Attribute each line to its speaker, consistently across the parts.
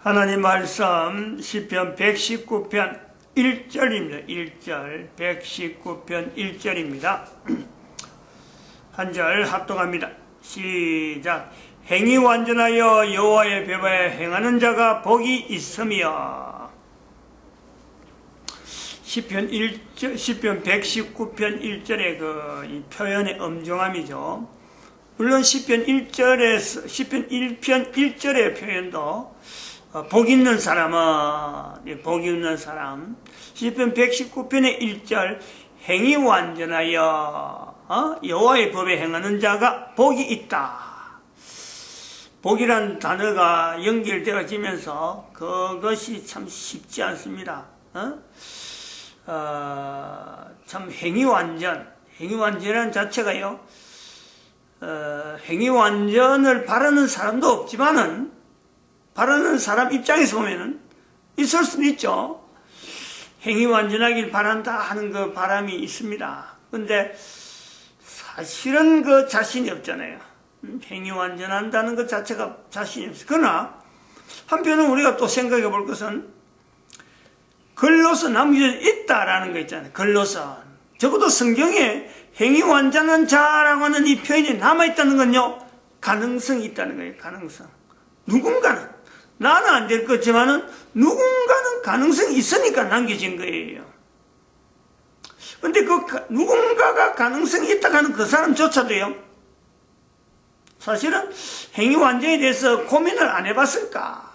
Speaker 1: 하나님 말씀 시편 119편 1절입니다. 1절 119편 1절입니다. 한 절 합독합니다. 시작. 행위 완전하여 여호와의 법에 행하는 자가 복이 있으며. 시편 119편 1절의 이 표현의 엄중함이죠. 물론 시편 1편 1절의 표현도 복 있는 사람은, 복 있는 사람. 시편 119편의 1절, 행위 완전하여 여호와의 법에 행하는 자가 복이 있다. 복이란 단어가 연결되어지면서 그것이 참 쉽지 않습니다. 참 행위 완전이라는 자체가요, 행위 완전을 바라는 사람도 없지만은, 바라는 사람 입장에서 보면은 있을 수는 있죠. 행위 완전하길 바란다 하는 그 바람이 있습니다. 근데 사실은 그 자신이 없잖아요. 행위 완전한다는 것 자체가 자신이 없어요. 그러나 한편은 우리가 또 생각해 볼 것은 글로서 남겨져 있다라는 거 있잖아요. 글로서. 적어도 성경에 행위 완전한 자라고 하는 이 표현이 남아있다는 건요, 가능성이 있다는 거예요. 가능성. 누군가는, 나는 안 될 거지만은 누군가는 가능성이 있으니까 남겨진 거예요. 근데 그 누군가가 가능성이 있다고 하는 그 사람조차도요, 사실은 행위 완전에 대해서 고민을 안 해봤을까?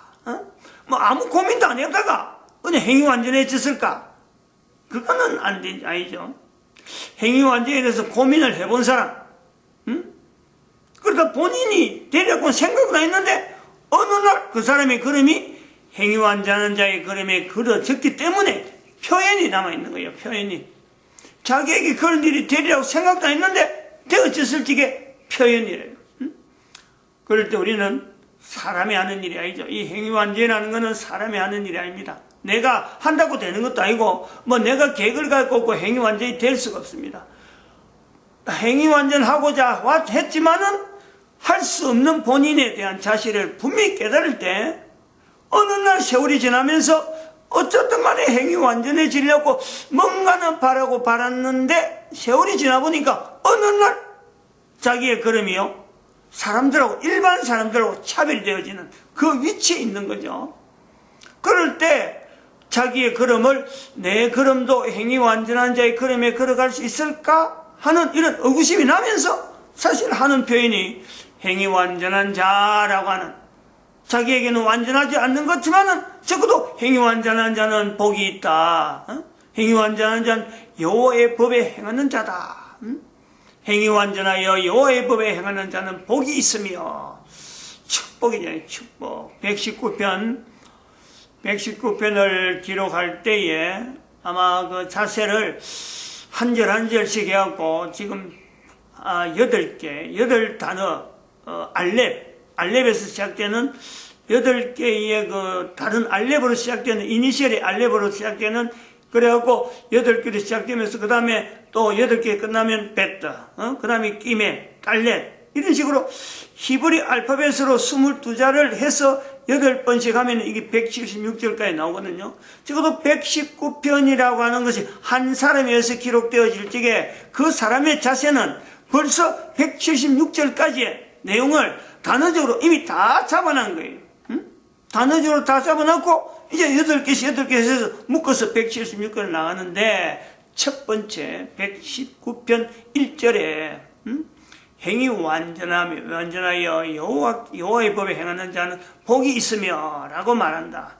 Speaker 1: 뭐 아무 고민도 안 해다가 그냥 행위 완전해졌을까? 그거는 아니죠. 행위 완전에 대해서 고민을 해본 사람, 그러다 본인이 되려고 생각은 했는데 어느 날 그 사람의 걸음이 행위 완전한 자의 걸음에 그려졌기 때문에 표현이 남아있는 거예요. 표현이. 자기에게 그런 일이 되리라고 생각도 안 했는데 되어졌을 적에 표현이래요. 그럴 때 우리는 사람이 하는 일이 아니죠. 이 행위 완전이라는 것은 사람이 하는 일이 아닙니다. 내가 한다고 되는 것도 아니고, 뭐 내가 계획을 갖고 없고 행위 완전이 될 수가 없습니다. 행위 완전하고자 했지만은 할 수 없는 본인에 대한 자신을 분명히 깨달을 때 어느 날 세월이 지나면서 어쨌든 간에 행위 완전해지려고 뭔가는 바라고 바랐는데 세월이 지나보니까 어느 날 자기의 걸음이요, 사람들하고, 일반 사람들하고 차별되어지는 그 위치에 있는 거죠. 그럴 때 자기의 걸음을 내 걸음도 행위 완전한 자의 걸음에 걸어갈 수 있을까 하는 이런 의구심이 나면서 사실 하는 표현이 행위 완전한 자라고 하는, 자기에게는 완전하지 않는 것지만은 적어도 행위 완전한 자는 복이 있다. 행위 완전한 자는 여호와의 법에 행하는 자다. 행위 완전하여 여호와의 법에 행하는 자는 복이 있으며. 축복이잖아요. 축복. 119편을 기록할 때에 아마 그 자세를 한 절 한 절씩 해갖고 지금 8단어, 알렙에서 시작되는 8개의 그 다른 알렙으로 시작되는, 이니셜의 알렙으로 시작되는, 그래갖고 8개로 시작되면서 그 다음에 또 8개 끝나면 베트, 그 다음에 끼메, 달렛, 이런 식으로 히브리 알파벳으로 22자를 해서 8번씩 하면 이게 176절까지 나오거든요. 적어도 119편이라고 하는 것이 한 사람에 의해서 기록되어질 적에 그 사람의 자세는 벌써 176절까지의 내용을 단어적으로 이미 다 잡아놓은 거예요. 단어적으로 다 잡아놓고 이제 8개씩 해서 묶어서 176편을 나가는데, 첫 번째 119편 1절에 행위 완전하여 여호와의 법에 행하는 자는 복이 있으며 라고 말한다.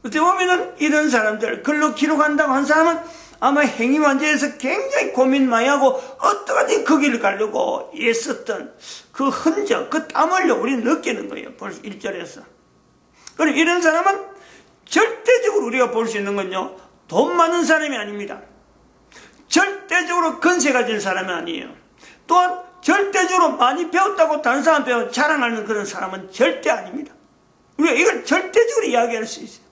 Speaker 1: 어떻게 보면은 이런 사람들, 글로 기록한다고 한 사람은 아마 행위 완전해서 굉장히 고민 많이 하고 어떡하지 그 길을 가려고 애썼던 그 흔적, 그 땀 흘려 우리는 느끼는 거예요. 벌써 1절에서. 그럼 이런 사람은 절대적으로 우리가 볼 수 있는 건요, 돈 많은 사람이 아닙니다. 절대적으로 건세 가진 사람이 아니에요. 또한 절대적으로 많이 배웠다고 다른 사람 배워 자랑하는 그런 사람은 절대 아닙니다. 우리가 이걸 절대적으로 이야기할 수 있어요.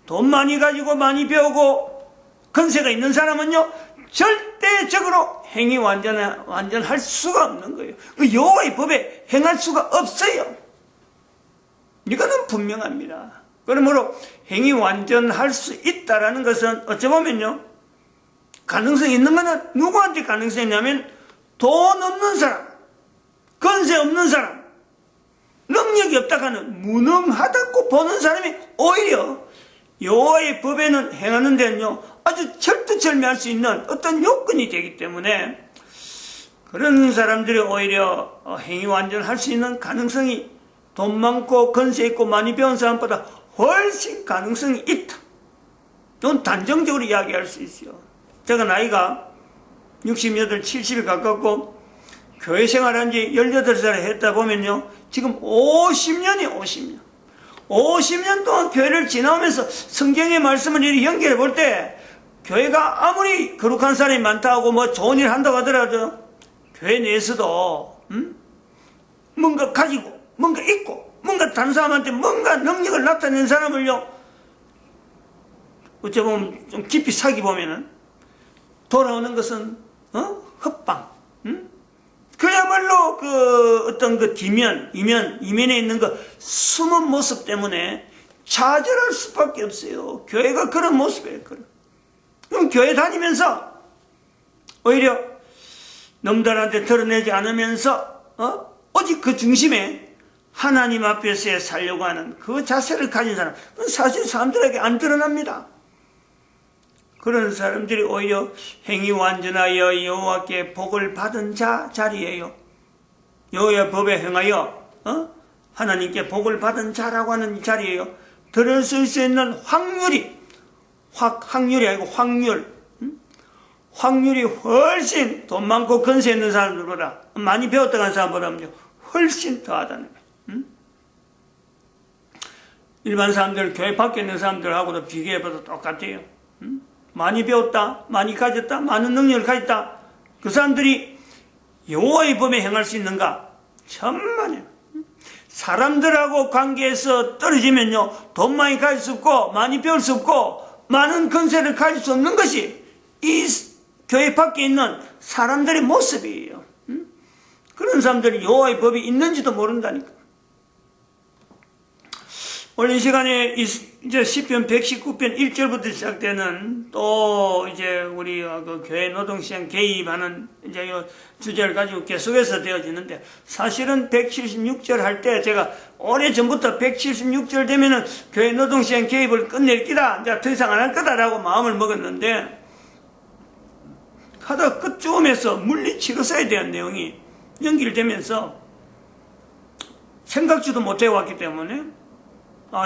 Speaker 1: 돈 많이 가지고 많이 배우고 건세가 있는 사람은요, 절대적으로 행위 완전할 수가 없는 거예요. 그 여호와의 법에 행할 수가 없어요. 이거는 분명합니다. 그러므로 행위 완전할 수 있다라는 것은 어쩌보면요, 가능성이 있는 거는 누구한테 가능성이 있냐면 돈 없는 사람, 건세 없는 사람, 능력이 없다 하는 무능하다고 보는 사람이 오히려 여호와의 법에는 행하는 데는요 아주 철두철미할 수 있는 어떤 요건이 되기 때문에 그런 사람들이 오히려 행위 완전할 수 있는 가능성이 돈 많고 건세 있고 많이 배운 사람보다 훨씬 가능성이 있다. 이건 단정적으로 이야기할 수 있어요. 제가 나이가 68, 70이 가깝고 교회 생활한 지 18살에 했다 보면요, 지금 50년이 50년. 50년 동안 교회를 지나오면서 성경의 말씀을 이렇게 연결해 볼 때, 교회가 아무리 거룩한 사람이 많다고 뭐 좋은 일 한다고 하더라도, 교회 내에서도, 뭔가 가지고, 뭔가 있고, 뭔가 다른 사람한테 뭔가 능력을 나타내는 사람을요, 어쩌면 좀 깊이 사귀보면은, 돌아오는 것은, 헛방, 그야말로 어떤 이면에 있는 숨은 모습 때문에 좌절할 수밖에 없어요. 교회가 그런 모습이에요. 그럼 교회 다니면서 오히려 남들한테 드러내지 않으면서, 오직 그 중심에 하나님 앞에서 살려고 하는 그 자세를 가진 사람, 사실 사람들에게 안 드러납니다. 그런 사람들이 오히려 행위 완전하여 여호와께 복을 받은 자리예요. 여호와의 법에 행하여 하나님께 복을 받은 자라고 하는 자리예요. 들었을 수 있는 확률이 아니고 확률이 훨씬 돈 많고 건세 있는 사람들보다, 많이 배웠다고 하는 사람보다 훨씬 더하다는 거예요. 일반 사람들, 교회 밖에 있는 사람들하고도 비교해봐도 똑같아요. 많이 배웠다, 많이 가졌다, 많은 능력을 가졌다. 그 사람들이 여호와의 법에 행할 수 있는가? 천만에요. 사람들하고 관계에서 떨어지면요, 돈 많이 가질 수 없고, 많이 배울 수 없고, 많은 건세를 가질 수 없는 것이 이 교회 밖에 있는 사람들의 모습이에요. 그런 사람들이 여호와의 법이 있는지도 모른다니까. 오늘 이 시간에 이제 시편 119편 1절부터 시작되는 또 이제 우리 그 교회 노동시장 개입하는 이제 이 주제를 가지고 계속해서 되어지는데, 사실은 176절 할 때 제가 오래 전부터 176절 되면은 교회 노동시장 개입을 끝낼 기다, 이제 더 이상 안 할 거다라고 마음을 먹었는데, 하다 끝쯤에서 물리치고 써야 되는 내용이 연결되면서 생각지도 못해 왔기 때문에,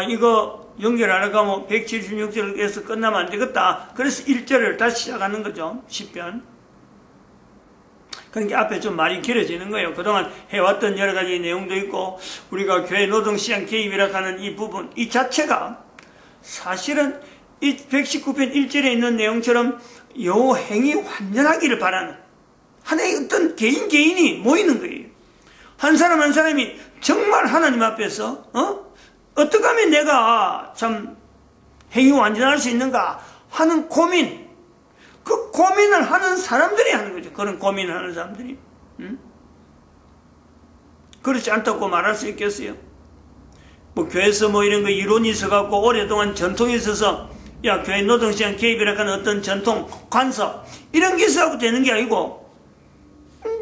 Speaker 1: 이거 연결 안 하고 176절에서 끝나면 안 되겠다. 그래서 1절을 다시 시작하는 거죠. 10편. 그러니까 앞에 좀 말이 길어지는 거예요. 그동안 해왔던 여러 가지 내용도 있고, 우리가 교회 노동시장 개입이라고 하는 이 부분, 이 자체가 사실은 이 119편 1절에 있는 내용처럼 요 행위 완전하기를 바라는 하나의 어떤 개인이 모이는 거예요. 한 사람 한 사람이 정말 하나님 앞에서, 어떻게 하면 내가 참 행위 완전할 수 있는가 하는 고민, 그 고민을 하는 사람들이 하는 거죠. 그런 고민을 하는 사람들이. 그렇지 않다고 말할 수 있겠어요? 뭐 교회에서 뭐 이런 거 이론이 있어갖고 오랫동안 전통이 있어서, 야, 교회 노동시장 개입이라고 하는 어떤 전통, 관습, 이런 게 있어갖고 되는 게 아니고,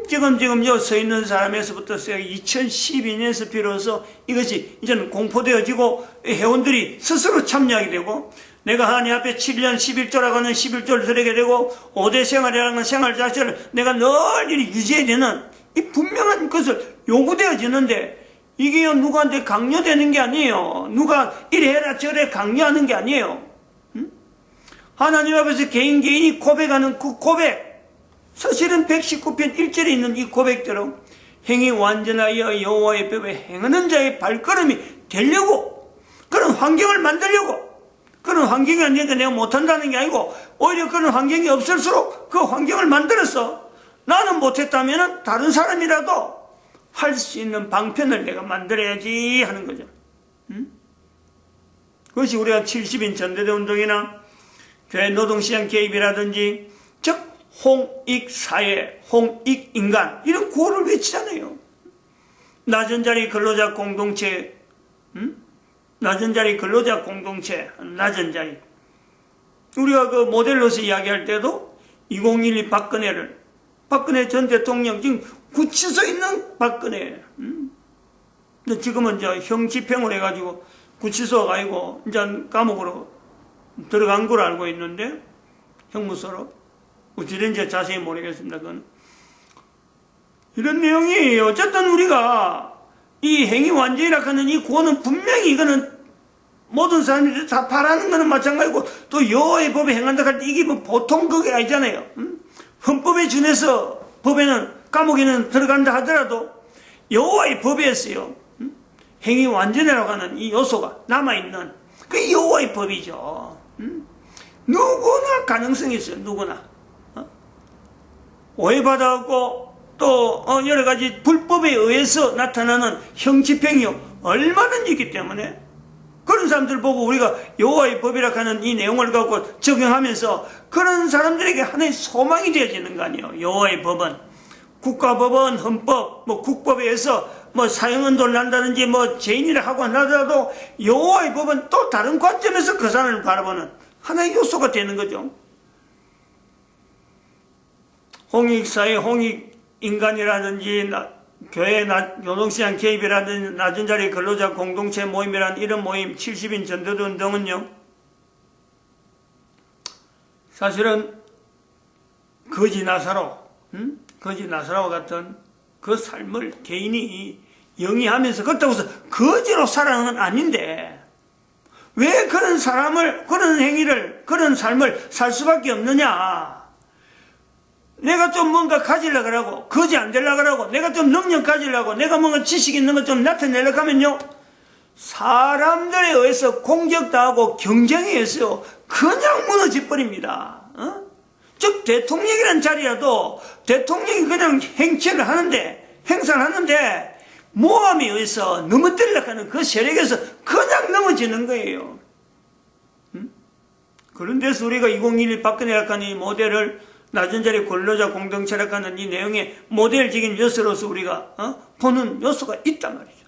Speaker 1: 지금 여기 서 있는 사람에서부터 2012년에서 비로소 이것이 이제는 공포되어지고 회원들이 스스로 참여하게 되고, 내가 하나님 앞에 7년 11조라고 하는 11조를 드리게 되고, 5대 생활이라는 생활 자체를 내가 늘 유지해야 되는 이 분명한 것을 요구되어지는데, 이게 누구한테 강요되는 게 아니에요. 누가 이래 해라 저래 강요하는 게 아니에요. 하나님 앞에서 개인이 고백하는 그 고백, 사실은 119편 1절에 있는 이 고백대로 행위 완전하여 여호와의 법에 행하는 자의 발걸음이 되려고, 그런 환경을 만들려고, 그런 환경이 아니니까 내가 못한다는 게 아니고, 오히려 그런 환경이 없을수록 그 환경을 만들어서 나는 못했다면 다른 사람이라도 할 수 있는 방편을 내가 만들어야지 하는 거죠. 그것이 우리가 70인 전대대 운동이나 교회 노동시장 개입이라든지, 즉 홍익사회, 홍익인간, 이런 구호를 외치잖아요. 낮은 자리 근로자 공동체, 낮은 자리 근로자 공동체, 낮은 자리. 우리가 그 모델로서 이야기할 때도 2012 박근혜 전 대통령, 지금 구치소에 있는 박근혜. 근데 지금은 이제 형 집행을 해가지고 구치소가 아니고 이제 감옥으로 들어간 걸 알고 있는데, 형무소로. 어찌된지 자세히 모르겠습니다. 그건. 이런 내용이 어쨌든 우리가 이 행위 완전이라 하는 이 구호는 분명히 이거는 모든 사람들이 다 바라는 거는 마찬가지고, 또 여호와의 법에 행한다 할 때 이게 뭐 보통 그게 아니잖아요. 헌법에 준해서 법에는 감옥에는 들어간다 하더라도 여호와의 법에서요, 행위 완전이라고 하는 이 요소가 남아있는 그 여호와의 법이죠. 누구나 가능성이 있어요. 누구나. 오해받아갖고 또 여러 가지 불법에 의해서 나타나는 형집행이요 얼마든지 있기 때문에, 그런 사람들 보고 우리가 여호와의 법이라 하는 이 내용을 갖고 적용하면서 그런 사람들에게 하나의 소망이 되어지는 거 아니에요. 여호와의 법은 국가법은 헌법, 뭐 국법에 의해서 뭐 사형은도를 난다든지 뭐 죄인이라 하고 하더라도 여호와의 법은 또 다른 관점에서 그 사람을 바라보는 하나의 요소가 되는 거죠. 홍익사회, 홍익인간이라든지 교회 노동시장 개입이라든지 낮은 자리 근로자 공동체 모임이라는 이런 모임, 70인 전도도 운동은요, 사실은 거지 나사로 같은 그 삶을 개인이 영위하면서, 그렇다고 해서 거지로 살아가는 건 아닌데, 왜 그런 사람을, 그런 행위를, 그런 삶을 살 수밖에 없느냐. 내가 좀 뭔가 가지려고 하고, 거지 안 되려고 하고, 내가 좀 능력 가지려고, 내가 뭔가 지식 있는 것 좀 나타내려고 하면요, 사람들에 의해서 공격당하고 경쟁에 의해서 그냥 무너져 버립니다. 즉 대통령이라는 자리라도 대통령이 그냥 행체를 하는데, 행사를 하는데 모함에 의해서 넘어뜨리려고 하는 그 세력에서 그냥 넘어지는 거예요. 그런 데서 우리가 2021 박근혜라고 하는 이 모델을 낮은 자리 근로자 공동체라고 하는 이 내용의 모델적인 요소로서 우리가 보는 요소가 있단 말이죠.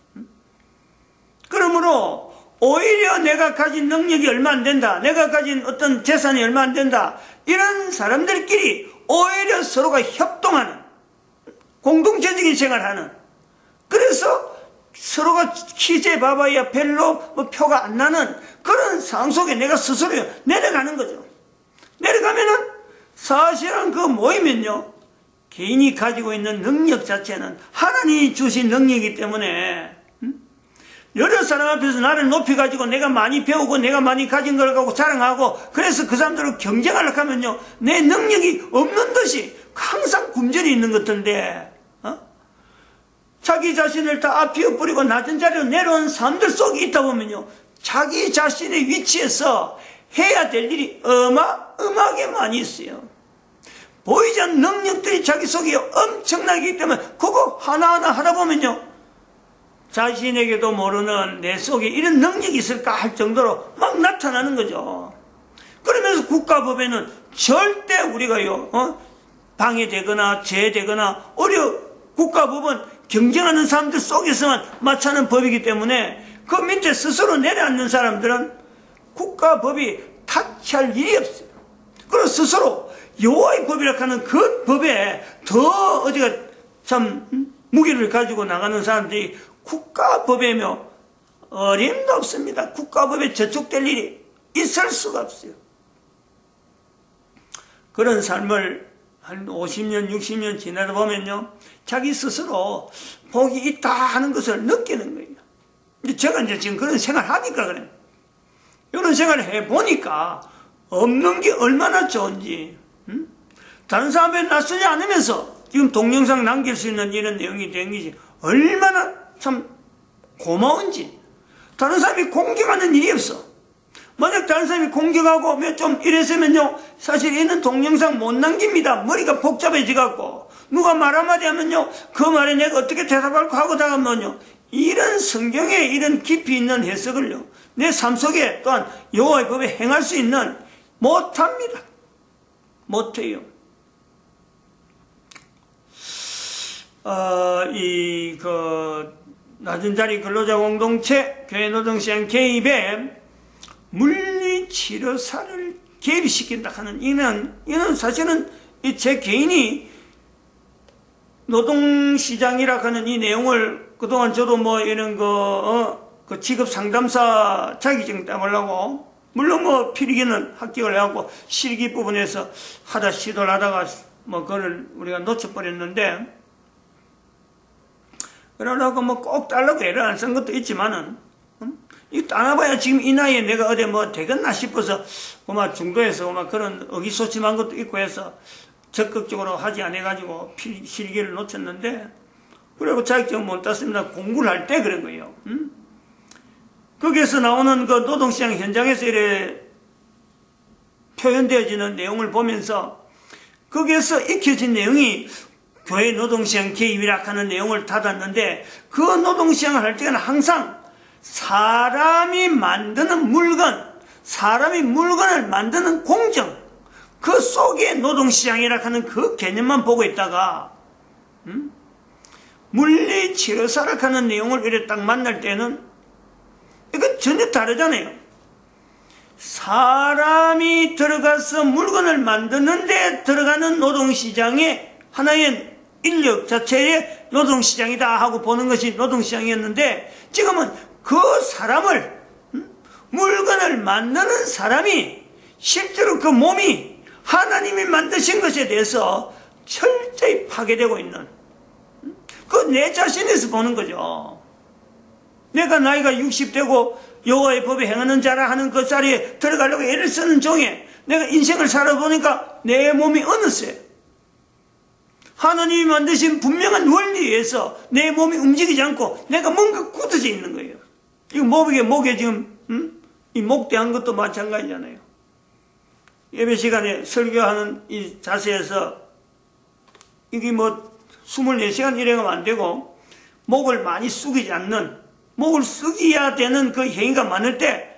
Speaker 1: 그러므로 오히려 내가 가진 능력이 얼마 안 된다, 내가 가진 어떤 재산이 얼마 안 된다, 이런 사람들끼리 오히려 서로가 협동하는, 공동체적인 생활을 하는, 그래서 서로가 키제 바바야 별로 뭐 표가 안 나는 그런 상황 속에 내가 스스로 내려가는 거죠. 내려가면은 사실은 그 모이면요, 개인이 가지고 있는 능력 자체는 하나님이 주신 능력이기 때문에, 여러 사람 앞에서 나를 높여가지고 내가 많이 배우고 내가 많이 가진 걸 갖고 자랑하고, 그래서 그 사람들을 경쟁하려고 하면요, 내 능력이 없는 듯이 항상 굶주려 있는 것 같은데, 자기 자신을 다 아피어버리고 낮은 자리로 내려온 사람들 속에 있다 보면요, 자기 자신의 위치에서 해야 될 일이 어마어마하게 많이 있어요. 보이지 않는 능력들이 자기 속에 엄청나기 때문에 그거 하나하나 하다 보면요, 자신에게도 모르는 내 속에 이런 능력이 있을까 할 정도로 막 나타나는 거죠. 그러면서 국가법에는 절대 우리가요, 방해되거나 제되거나 국가법은 경쟁하는 사람들 속에서만 마차는 법이기 때문에 그 밑에 스스로 내려앉는 사람들은 국가법이 타치할 일이 없어요. 그리고 스스로 여호와의 법이라고 하는 그 법에 더 어디가 참 무게를 가지고 나가는 사람들이 국가법에며 어림도 없습니다. 국가법에 저촉될 일이 있을 수가 없어요. 그런 삶을 한 50년, 60년 지나다 보면요, 자기 스스로 복이 있다 하는 것을 느끼는 거예요. 제가 이제 지금 그런 생활 하니까 그래요. 이런 생활을 해보니까 없는 게 얼마나 좋은지, 다른 사람에 낯서지 않으면서 지금 동영상 남길 수 있는 이런 내용이 된 것이 얼마나 참 고마운지. 다른 사람이 공격하는 일이 없어. 만약 다른 사람이 공격하고 좀 이랬으면요, 사실 얘는 동영상 못 남깁니다. 머리가 복잡해져갖고 누가 말 한마디 하면요, 그 말에 내가 어떻게 대답할까 하고 다가면요, 이런 성경에 이런 깊이 있는 해석을요, 내 삶 속에 또한 여호와의 법에 행할 수 있는 못합니다. 못해요. 낮은 자리 근로자 공동체, 교회 노동시장 개입에 물리치료사를 개입시킨다 하는 이는 사실은 제 개인이 노동시장이라 하는 이 내용을 그동안 저도 뭐 이런 그 직업 상담사 자격증 따보려고 물론 뭐 필기는 합격을 해갖고 실기 부분에서 시도를 하다가 뭐 그걸 우리가 놓쳐버렸는데 그러려고 뭐 꼭 달라고 애를 안 쓴 것도 있지만은 이거 따놔봐야 지금 이 나이에 내가 어디 뭐 되겠나 싶어서 그마 중도에서 그마 그런 의기소침한 것도 있고 해서 적극적으로 하지 않아가지고 실기를 놓쳤는데 그리고 자격증 못 땄습니다. 공부를 할 때 그런 거예요. 거기에서 나오는 그 노동시장 현장에서 이래 표현되어지는 내용을 보면서 거기에서 익혀진 내용이 교회 노동시장 개입이라 하는 내용을 닫았는데 그 노동시장을 할 때는 항상 사람이 만드는 물건, 사람이 물건을 만드는 공정, 그 속에 노동시장이라 하는 그 개념만 보고 있다가 물리치료사라 하는 내용을 이렇게 딱 만날 때는 이건 전혀 다르잖아요. 사람이 들어가서 물건을 만드는데 들어가는 노동시장의 하나의 인력 자체의 노동시장이다 하고 보는 것이 노동시장이었는데 지금은 그 사람을 물건을 만드는 사람이 실제로 그 몸이 하나님이 만드신 것에 대해서 철저히 파괴되고 있는 그 내 자신에서 보는 거죠. 내가 나이가 60되고 여호와의 법에 행하는 자라 하는 그 자리에 들어가려고 애를 쓰는 중에 내가 인생을 살아보니까 내 몸이 어느새 하나님이 만드신 분명한 원리에서 내 몸이 움직이지 않고 내가 뭔가 굳어져 있는 거예요. 이거 목에 지금 이 목대한 것도 마찬가지잖아요. 예배 시간에 설교하는 이 자세에서 이게 뭐 24시간 일행하면 안 되고 목을 많이 숙이지 않는 목을 숙여야 되는 그 행위가 많을 때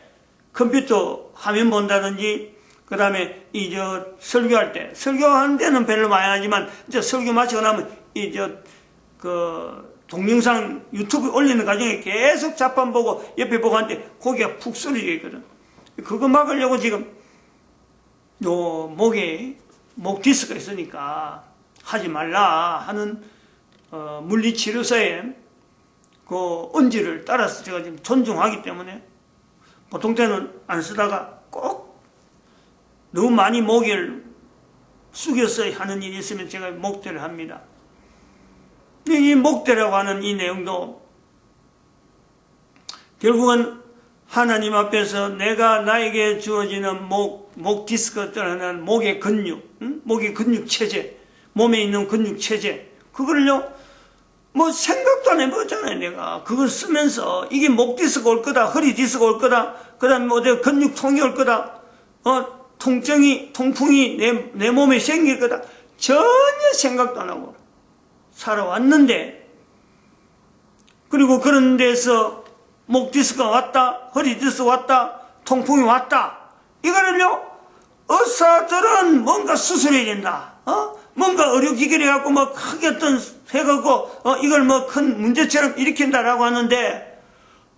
Speaker 1: 컴퓨터 화면 본다든지 그 다음에 설교할 때 설교하는 데는 별로 많이 하지만 이제 설교 마치고 나면 동영상 유튜브에 올리는 과정에 계속 자판 보고 옆에 보고 하는데 고개가 푹 쏠리게 있거든. 그거 막으려고 지금 목에 목 디스크가 있으니까 하지 말라 하는 물리치료사의 그 언지를 따라서 제가 지금 존중하기 때문에 보통 때는 안 쓰다가 꼭 너무 많이 목을 숙여서 하는 일이 있으면 제가 목대를 합니다. 이 목대라고 하는 이 내용도 결국은 하나님 앞에서 내가 나에게 주어지는 목 디스크 떠나는 목의 근육, 목의 근육 체제, 몸에 있는 근육 체제, 그걸요, 뭐 생각도 안 해보잖아요, 내가. 그걸 쓰면서 이게 목 디스크가 올 거다, 허리 디스크가 올 거다, 그 다음에 뭐 근육통이 올 거다, 통풍이 내 몸에 생길 거다. 전혀 생각도 안 하고 살아왔는데, 그리고 그런 데서 목 디스크가 왔다, 허리 디스크가 왔다, 통풍이 왔다. 이거를요, 의사들은 뭔가 수술해야 된다. 뭔가 의료기계를 갖고 뭐 크게 해갖고, 이걸 뭐 큰 문제처럼 일으킨다라고 하는데,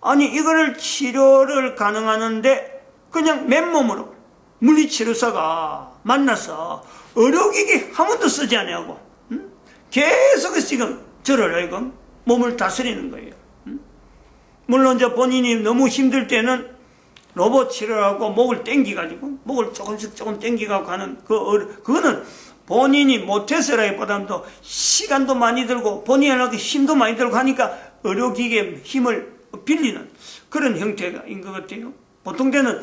Speaker 1: 아니, 이거를 치료를 가능하는데, 그냥 맨몸으로 물리치료사가 만나서 의료기계 한 번도 쓰지 않냐고. 계속 지금 저를 하여금 몸을 다스리는 거예요. 물론 이제 본인이 너무 힘들 때는 로봇 치료하고 목을 땡기가지고, 목을 조금 땡기가고 하는 그거는 본인이 못해서라기보다도 시간도 많이 들고 본인한테 힘도 많이 들고 하니까 의료기계의 힘을 빌리는 그런 형태인 것 같아요. 보통 때는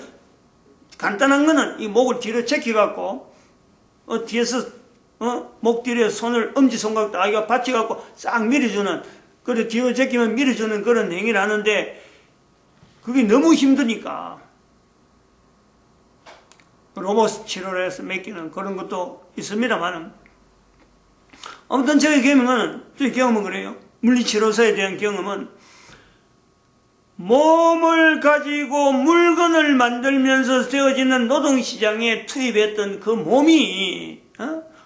Speaker 1: 간단한 거는 이 목을 뒤로 제껴갖고 뒤에서 목 뒤에 손을 엄지손가락도 아이가 받쳐갖고 싹 밀어주는, 그래 뒤로 제끼면 밀어주는 그런 행위를 하는데 그게 너무 힘드니까 로봇 치료를 해서 맡기는 그런 것도 있습니다만, 아무튼 저의 경험은 그래요. 물리치료사에 대한 경험은 몸을 가지고 물건을 만들면서 되어지는 노동시장에 투입했던 그 몸이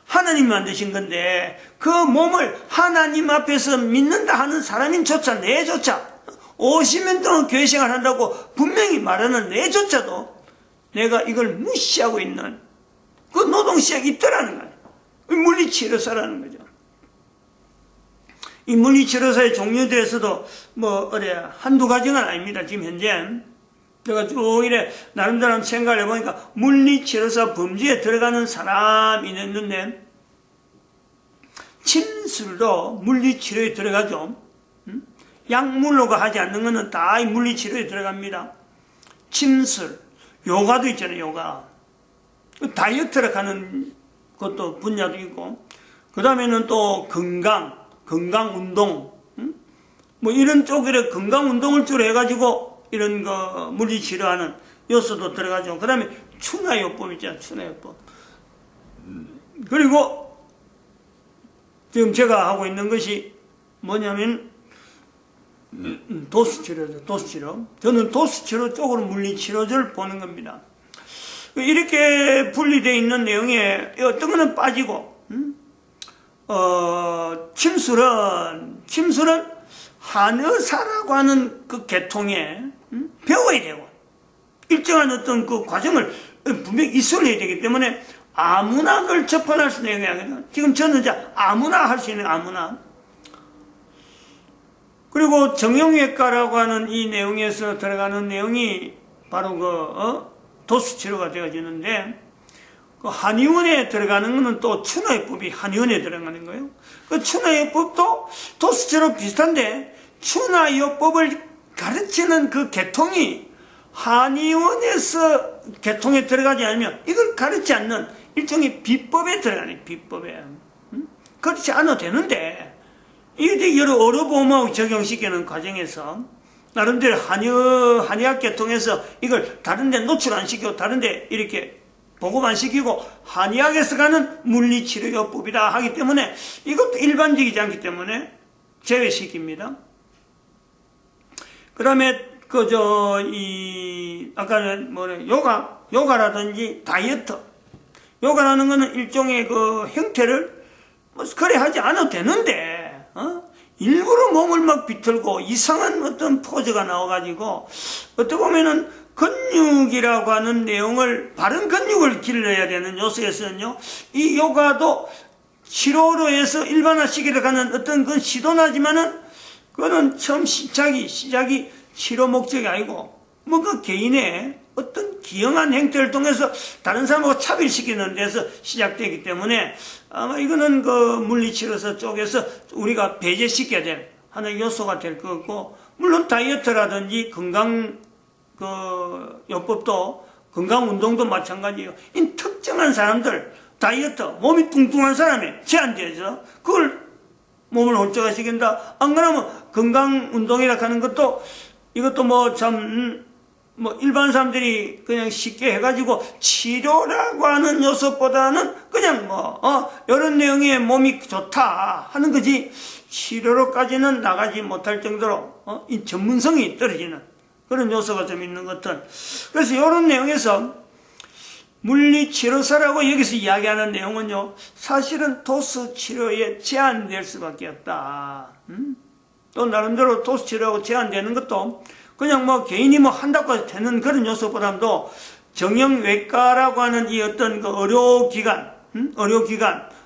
Speaker 1: 하나님 만드신 건데 그 몸을 하나님 앞에서 믿는다 하는 사람인조차 내조차 50년 동안 교회 생활 한다고 분명히 말하는 내조차도 내가 이걸 무시하고 있는 그 노동시장이 있더라는 거예요. 물리치료사라는 거죠. 이 물리치료사의 종류들에서도 한두 가지가 아닙니다. 지금 현재 제가 쭉 이래 나름대로 생각을 해보니까 물리치료사 범주에 들어가는 사람이 있는데 침술도 물리치료에 들어가죠. 약물로가 하지 않는 것은 다 이 물리치료에 들어갑니다. 침술, 요가도 있잖아요. 요가. 다이어트를 하는 것도 분야도 있고, 그 다음에는 또 건강운동, 이런 쪽에 건강운동을 주로 해가지고 이런 거 물리치료하는 요소도 들어가죠. 그 다음에 추나요법 있잖아요. 추나요법. 그리고 지금 제가 하고 있는 것이 뭐냐면 도수치료죠. 도수치료. 저는 도수치료 쪽으로 물리치료를 보는 겁니다. 이렇게 분리되어 있는 내용에 어떤 거는 빠지고, 침술은 한의사라고 하는 그 계통에 배워야 되고, 일정한 어떤 그 과정을 분명히 이수해야 되기 때문에 아무나 그걸 접근할 수 있는 내용이 아니라, 지금 저는 이제 아무나 할 수 있는 아무나. 그리고 정형외과라고 하는 이 내용에서 들어가는 내용이 바로 도수치료가 되어지는데, 그 한의원에 들어가는 것은 또 추나요법이 한의원에 들어가는 거예요. 그 추나요법도 도수치료 비슷한데, 추나요법을 가르치는 그 계통이 한의원에서 계통에 들어가지 않으면 이걸 가르치지 않는 일종의 비법에 들어가네, 비법에. 그렇지 않아도 되는데, 이게 여러 의료보험하고 적용시키는 과정에서 나름대로 한의학 계통에서 이걸 다른 데 노출 안 시키고 다른 데 이렇게 보급 안 시키고 한의학에서 가는 물리치료요법이다 하기 때문에 이것도 일반적이지 않기 때문에 제외시킵니다. 그 다음에 아까는 요가라든지 다이어트. 요가라는 거는 일종의 그 형태를 그래 하지 않아도 되는데, 일부러 몸을 막 비틀고 이상한 어떤 포즈가 나와가지고, 어떻게 보면은 근육이라고 하는 내용을, 바른 근육을 길러야 되는 요소에서는요, 이 요가도 치료로 해서 일반화시키려 가는 어떤 그 시도나지만은, 그거는 처음 시작이 치료 목적이 아니고, 그 개인의 어떤 기형한 행태를 통해서 다른 사람하고 차별시키는 데서 시작되기 때문에 아마 이거는 그 물리치료사 쪽에서 우리가 배제시켜야 될 하나의 요소가 될 것 같고, 물론 다이어트라든지 요법도 건강운동도 마찬가지예요. 이 특정한 사람들, 다이어트, 몸이 뚱뚱한 사람에 제한되어서 그걸 몸을 홀쭉화시킨다. 안 그러면 건강운동이라 하는 것도 이것도 일반 사람들이 그냥 쉽게 해가지고 치료라고 하는 요소보다는 그냥 이런 내용의 몸이 좋다 하는 거지, 치료로까지는 나가지 못할 정도로 이 전문성이 떨어지는 그런 요소가 좀 있는 것 같은. 그래서 이런 내용에서 물리치료사라고 여기서 이야기하는 내용은요, 사실은 도수치료에 제한될 수밖에 없다. 또 나름대로 도수치료하고 제한되는 것도 그냥 개인이 한다고 해서 되는 그런 요소보다도 정형외과라고 하는 이 어떤 그 의료기관,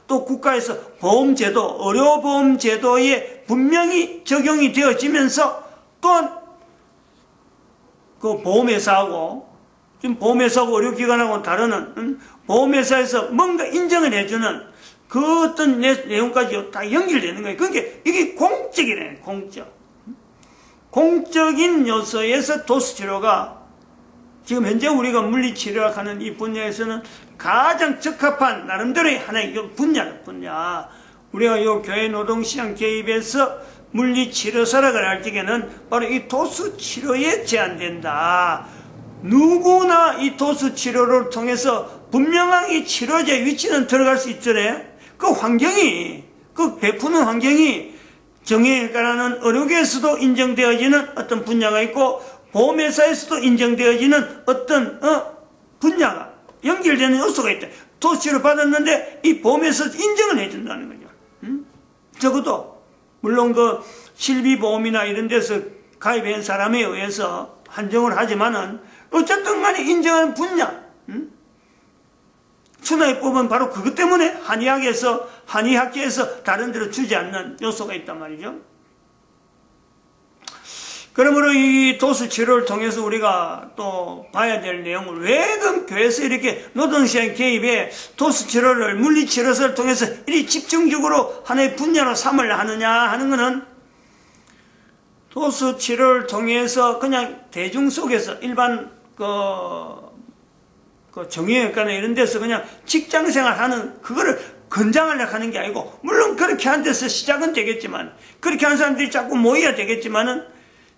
Speaker 1: 또 국가에서 보험제도, 의료보험제도에 분명히 적용이 되어지면서 또한 그 보험회사하고, 지금 보험회사하고 의료기관하고 다르는, 보험회사에서 뭔가 인정을 해주는 그 어떤 내용까지 다 연결되는 거예요. 그러니까 이게 공적이네, 공적. 공적인 요소에서 도수치료가 지금 현재 우리가 물리치료라고 하는 이 분야에서는 가장 적합한 나름대로의 하나의 분야. 우리가 이 교회 노동시장 개입해서 물리치료사라고 할 적에는 바로 이 도수치료에 제한된다. 누구나 이 도수치료를 통해서 분명한 이 치료제 위치는 들어갈 수 있잖아요. 그 환경이, 그 베푸는 환경이 정형외과라는 의료계에서도 인정되어지는 어떤 분야가 있고, 보험회사에서도 인정되어지는 어떤 분야가 연결되는 요소가 있다. 도수치료 받았는데 이 보험에서 인정을 해준다는 거죠. 적어도 물론 그 실비보험이나 이런 데서 가입한 사람에 의해서 한정을 하지만은 어쨌든 간에 인정하는 분야, 추나이법은 바로 그것 때문에 한의학계에서 다른 데로 주지 않는 요소가 있단 말이죠. 그러므로 이 도수 치료를 통해서 우리가 또 봐야 될 내용을, 왜 그럼 교회에서 이렇게 노동시장 개입에 도수 치료를, 물리 치료를 통해서 이리 집중적으로 하나의 분야로 삼으려 하느냐 하는 것은, 도수 치료를 통해서 그냥 대중 속에서 일반 정형외과나 이런 데서 그냥 직장생활 하는 그거를 권장하려고 하는 게 아니고, 물론 그렇게 한 데서 시작은 되겠지만, 그렇게 한 사람들이 자꾸 모여야 되겠지만은,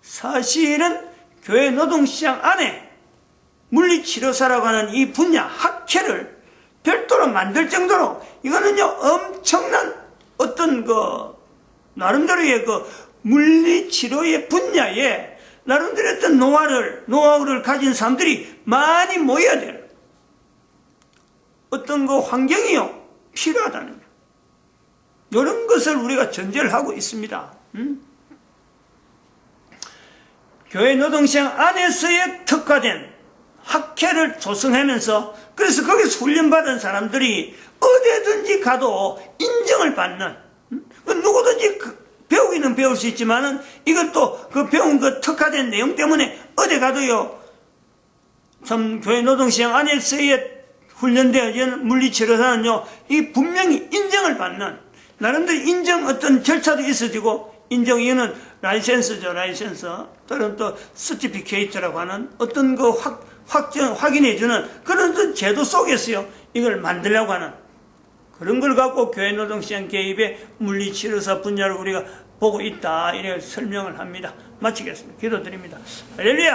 Speaker 1: 사실은 교회 노동시장 안에 물리치료사라고 하는 이 분야, 학회를 별도로 만들 정도로, 이거는요, 엄청난 어떤 나름대로의 물리치료의 분야에 나름대로 어떤 노하우를 가진 사람들이 많이 모여야 돼요. 어떤 환경이요, 필요하다는 거예요. 이런 것을 우리가 전제를 하고 있습니다. 교회 노동시장 안에서의 특화된 학회를 조성하면서, 그래서 거기서 훈련받은 사람들이 어디든지 가도 인정을 받는, 누구든지 배우기는 배울 수 있지만은 이것도 그 배운 특화된 내용 때문에 어디 가도요, 참 교회 노동시장 안에서의 훈련되어진 물리치료사는요, 이 분명히 인정을 받는, 나름대로 인정 어떤 절차도 있어지고, 이거는 라이센스죠, 라이센스. 또는 또 서티피케이트라고 하는 어떤 확인해주는 그런 어떤 제도 속에서요, 이걸 만들려고 하는 그런 걸 갖고 교회 노동시장 개입의 물리치료사 분야를 우리가 보고 있다, 이렇게 설명을 합니다. 마치겠습니다. 기도드립니다. 할렐루야!